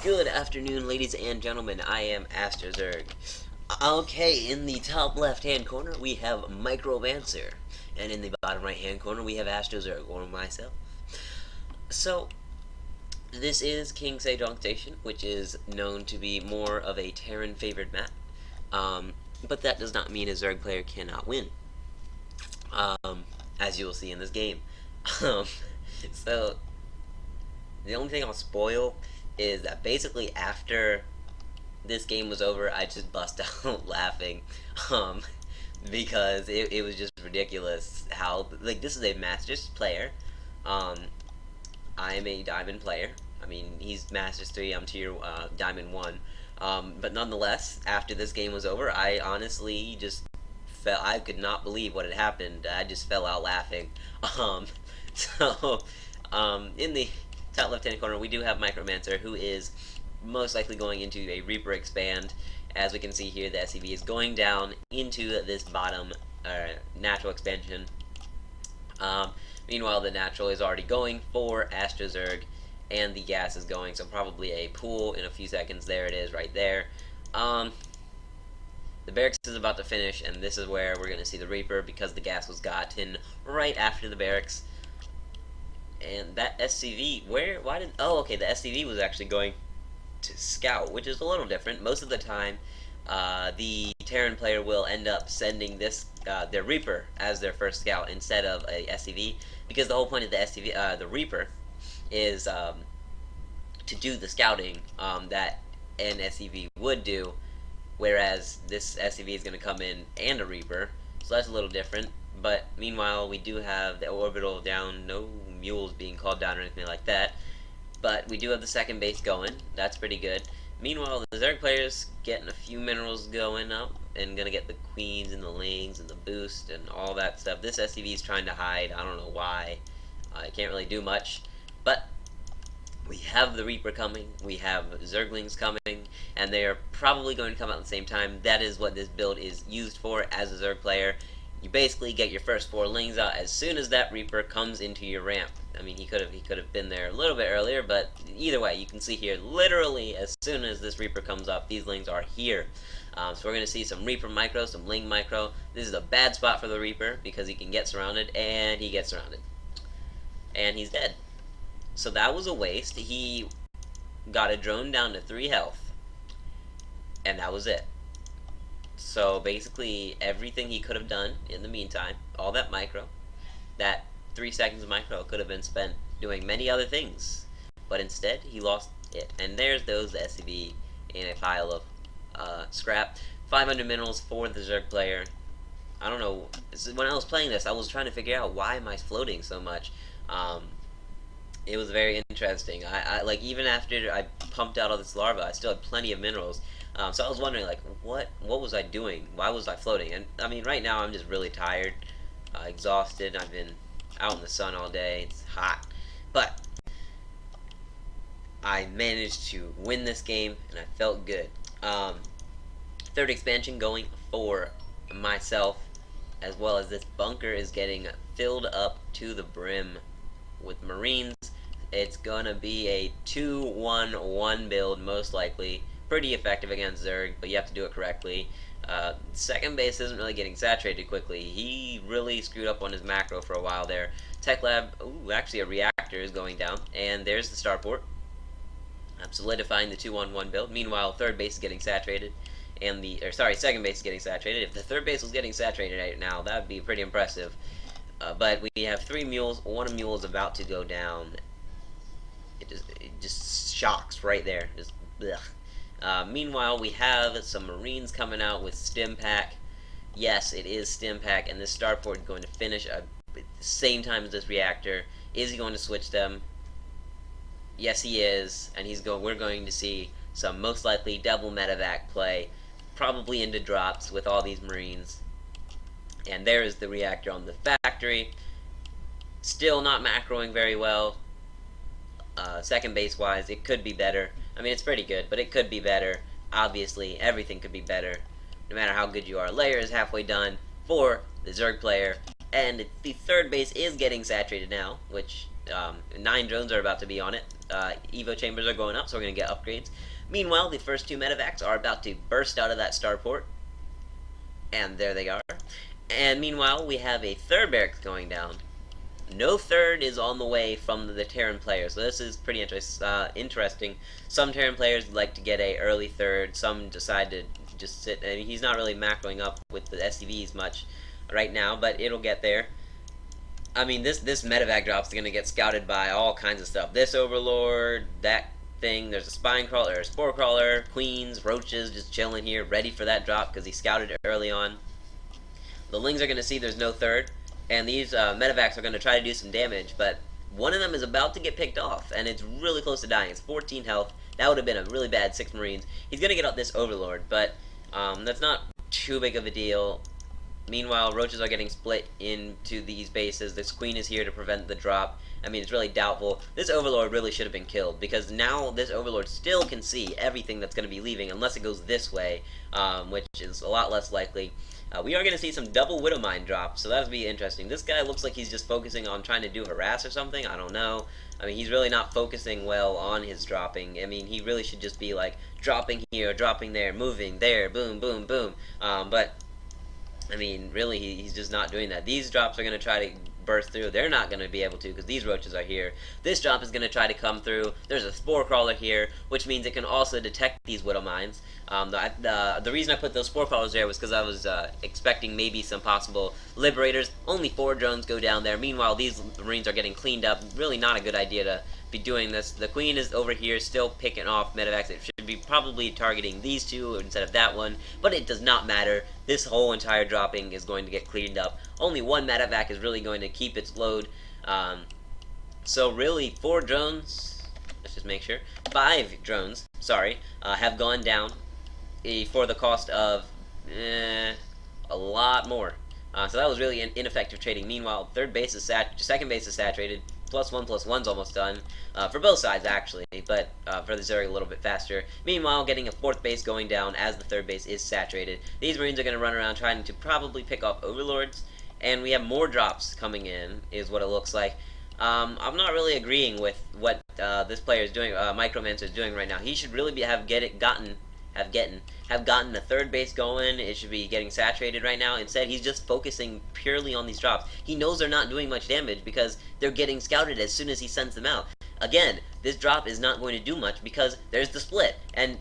Good afternoon, ladies and gentlemen. I am AstroZerg. Okay, in the top left-hand corner, we have Micromancer. And in the bottom right-hand corner, we have AstroZerg, or myself. So, this is King Sejong Station, which is known to be more of a Terran-favored map. But that does not mean a Zerg player cannot win, as you will see in this game. Um, so, the only thing I'll spoil is that basically after this game was over, I just bust out laughing, um, because it was just ridiculous how, like, this is a Masters player. Um, I am a Diamond player. I mean, he's Masters 3, I'm tier Diamond 1. But nonetheless, after this game was over, I honestly just I could not believe what had happened. I just fell out laughing. Um, so, in the top left-hand corner, we do have Micromancer, who is most likely going into a Reaper expand. As we can see here, the SCV is going down into this bottom natural expansion. Meanwhile, the natural is already going for AstroZerg, and the gas is going, so probably a pool in a few seconds. There it is, right there. The barracks is about to finish, and this is where we're going to see the Reaper, because the gas was gotten right after the barracks. And that SCV, oh, okay, the SCV was actually going to scout, which is a little different. Most of the time, the Terran player will end up sending their Reaper as their first scout instead of a SCV, because the whole point of the SCV, the Reaper, is to do the scouting that an SCV would do, whereas this SCV is going to come in and a Reaper, so that's a little different. But meanwhile, we do have the orbital down, no mules being called down or anything like that. But we do have the second base going. That's pretty good. Meanwhile, the Zerg players getting a few minerals going up and gonna get the queens and the lings and the boost and all that stuff. This SCV is trying to hide. I don't know why. I can't really do much. But we have the Reaper coming. We have Zerglings coming, and they are probably going to come out at the same time. That is what this build is used for as a Zerg player. You basically get your first 4 lings out as soon as that Reaper comes into your ramp. I mean, he could have been there a little bit earlier, but either way, you can see here, literally as soon as this Reaper comes up, these lings are here. So we're going to see some Reaper micro, some ling micro. This is a bad spot for the Reaper because he can get surrounded, and he gets surrounded. And he's dead. So that was a waste. He got a drone down to 3 health, and that was it. So basically, everything he could have done in the meantime, all that micro, that 3 seconds of micro could have been spent doing many other things. But instead, he lost it. And there's those SCV in a pile of scrap. 500 minerals for the Zerg player. I don't know. When I was playing this, I was trying to figure out why am I floating so much. It was very interesting. I like, even after I pumped out all this larva, I still had plenty of minerals. So I was wondering, like, what was I doing? Why was I floating? And I mean, right now I'm just really tired, exhausted. I've been out in the sun all day. It's hot, but I managed to win this game, and I felt good. Third expansion going for myself, as well as this bunker is getting filled up to the brim with Marines. It's gonna be a 2-1-1 build, most likely. Pretty effective against Zerg, but you have to do it correctly. Second base isn't really getting saturated quickly. He really screwed up on his macro for a while there. Tech lab, ooh, actually a reactor is going down, and there's the starport. I'm solidifying the 2-1-1 build. Meanwhile, third base is getting saturated, and second base is getting saturated. If the third base was getting saturated right now, that would be pretty impressive. But we have 3 mules. One mule is about to go down. It just shocks right there. Just blech. Meanwhile, we have some Marines coming out with stim pack. Yes, it is stim pack, and this starport is going to finish at the same time as this reactor. Is he going to switch them? Yes, he is, and we're going to see some most likely double medevac play, probably into drops with all these Marines. And there is the reactor on the factory. Still not macroing very well. Second base wise, it could be better. I mean, it's pretty good, but it could be better. Obviously, everything could be better, no matter how good you are. Layer is halfway done for the Zerg player, and the third base is getting saturated now, which 9 drones are about to be on it. Evo chambers are going up, so we're going to get upgrades. Meanwhile, the first two medevacs are about to burst out of that starport. And there they are. And meanwhile, we have a third barracks going down. No third is on the way from the Terran player, so this is pretty interesting. Some Terran players like to get a early third, some decide to just sit. I mean, he's not really macroing up with the SCVs much right now, but it'll get there. I mean, this medevac drop is going to get scouted by all kinds of stuff. This Overlord, that thing, there's a spine crawler, or a spore crawler, queens, roaches just chilling here, ready for that drop because he scouted it early on. The Lings are going to see there's no third, and these medevacs are going to try to do some damage, but one of them is about to get picked off, and it's really close to dying. It's 14 health. That would have been a really bad 6 Marines. He's going to get out this Overlord, but that's not too big of a deal. Meanwhile, roaches are getting split into these bases. This queen is here to prevent the drop. I mean, it's really doubtful. This Overlord really should have been killed, because now this Overlord still can see everything that's going to be leaving, unless it goes this way, which is a lot less likely. We are going to see some double Widow Mine drops, so that'll be interesting. This guy looks like he's just focusing on trying to do harass or something. I don't know. I mean, he's really not focusing well on his dropping. I mean, he really should just be like dropping here, dropping there, moving there, boom, boom, boom. But I mean, really, he's just not doing that. These drops are going to try to burst through. They're not going to be able to because these roaches are here. This drop is going to try to come through. There's a spore crawler here, which means it can also detect these Widow Mines. The reason I put those spore crawlers there was because I was expecting maybe some possible liberators. Only 4 drones go down there. Meanwhile, these Marines are getting cleaned up. Really not a good idea to be doing this. The queen is over here still picking off medevacs. It should be probably targeting these two instead of that one, but it does not matter. This whole entire dropping is going to get cleaned up. Only one medevac is really going to keep its load. So really, 4 drones, let's just make sure, 5 drones, sorry, have gone down for the cost of a lot more. So that was really ineffective trading. Meanwhile, second base is saturated. +1/+1's almost done, for both sides actually, but for the Zerg a little bit faster. Meanwhile, getting a 4th base going down as the 3rd base is saturated. These Marines are going to run around trying to probably pick off Overlords, and we have more drops coming in, is what it looks like. I'm not really agreeing with what this player is doing, Micromancer is doing right now. He should really have gotten a 3rd base going. It should be getting saturated right now. Instead, he's just focusing purely on these drops. He knows they're not doing much damage because they're getting scouted as soon as he sends them out. Again, this drop is not going to do much because there's the split, and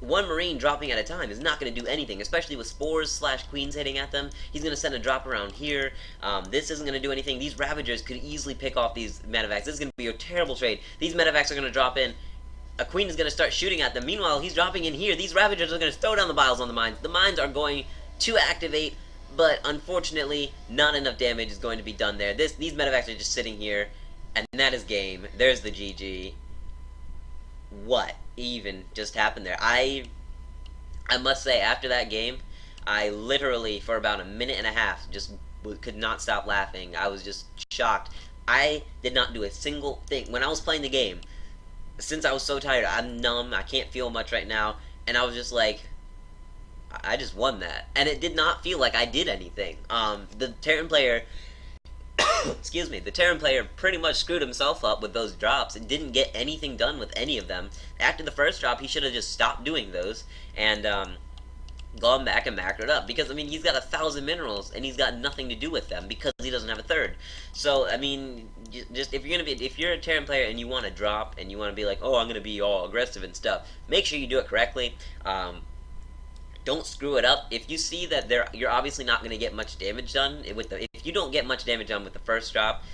one Marine dropping at a time is not going to do anything, especially with spores / queens hitting at them. He's going to send a drop around here. This isn't going to do anything. These Ravagers could easily pick off these medevacs. This is going to be a terrible trade. These medevacs are going to drop in. A queen is going to start shooting at them. Meanwhile, he's dropping in here. These Ravagers are going to throw down the biles on the mines. The mines are going to activate, but unfortunately, not enough damage is going to be done there. These medevacs are just sitting here, and that is game. There's the GG. What even just happened there? I must say, after that game, I literally, for about a minute and a half, just could not stop laughing. I was just shocked. I did not do a single thing. When I was playing the game, since I was so tired, I'm numb, I can't feel much right now, and I was just like, I just won that. And it did not feel like I did anything. The Terran player, excuse me, the Terran player pretty much screwed himself up with those drops and didn't get anything done with any of them. After the first drop, he should have just stopped doing those and gone back and macroed up, because I mean, he's got 1,000 minerals and he's got nothing to do with them because he doesn't have a 3rd. So I mean, just if you're a Terran player and you want to drop and you want to be like, oh, I'm gonna be all aggressive and stuff, make sure you do it correctly. Don't screw it up. If you see that you're obviously not going to get much damage done if you don't get much damage done with the first drop,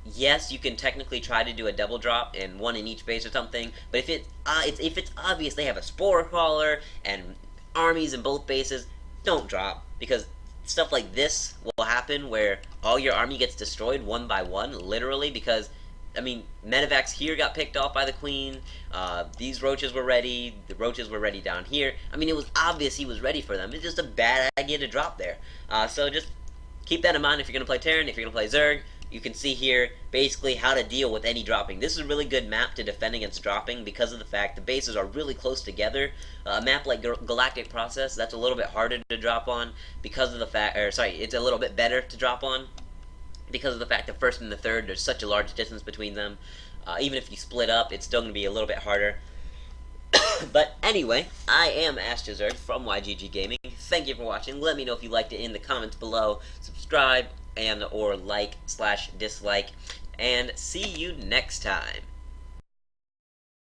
yes, you can technically try to do a double drop and one in each base or something. But if it's obvious they have a spore crawler and armies in both bases, don't drop, because stuff like this will happen where all your army gets destroyed one by one, literally, because I mean, medevacs here got picked off by the queen. These roaches were ready. The roaches were ready down here. I mean, it was obvious he was ready for them. It's just a bad idea to drop there. So just keep that in mind if you're going to play Terran. If you're going to play Zerg, you can see here basically how to deal with any dropping. This is a really good map to defend against dropping because of the fact the bases are really close together. A map like Galactic Process, that's a little bit harder to drop on because of the fact, it's a little bit better to drop on because of the fact that first and the third, there's such a large distance between them. Even if you split up, it's still going to be a little bit harder. But anyway, I am Ashtazerd from YGG Gaming. Thank you for watching. Let me know if you liked it in the comments below. Subscribe and or like/dislike. And see you next time.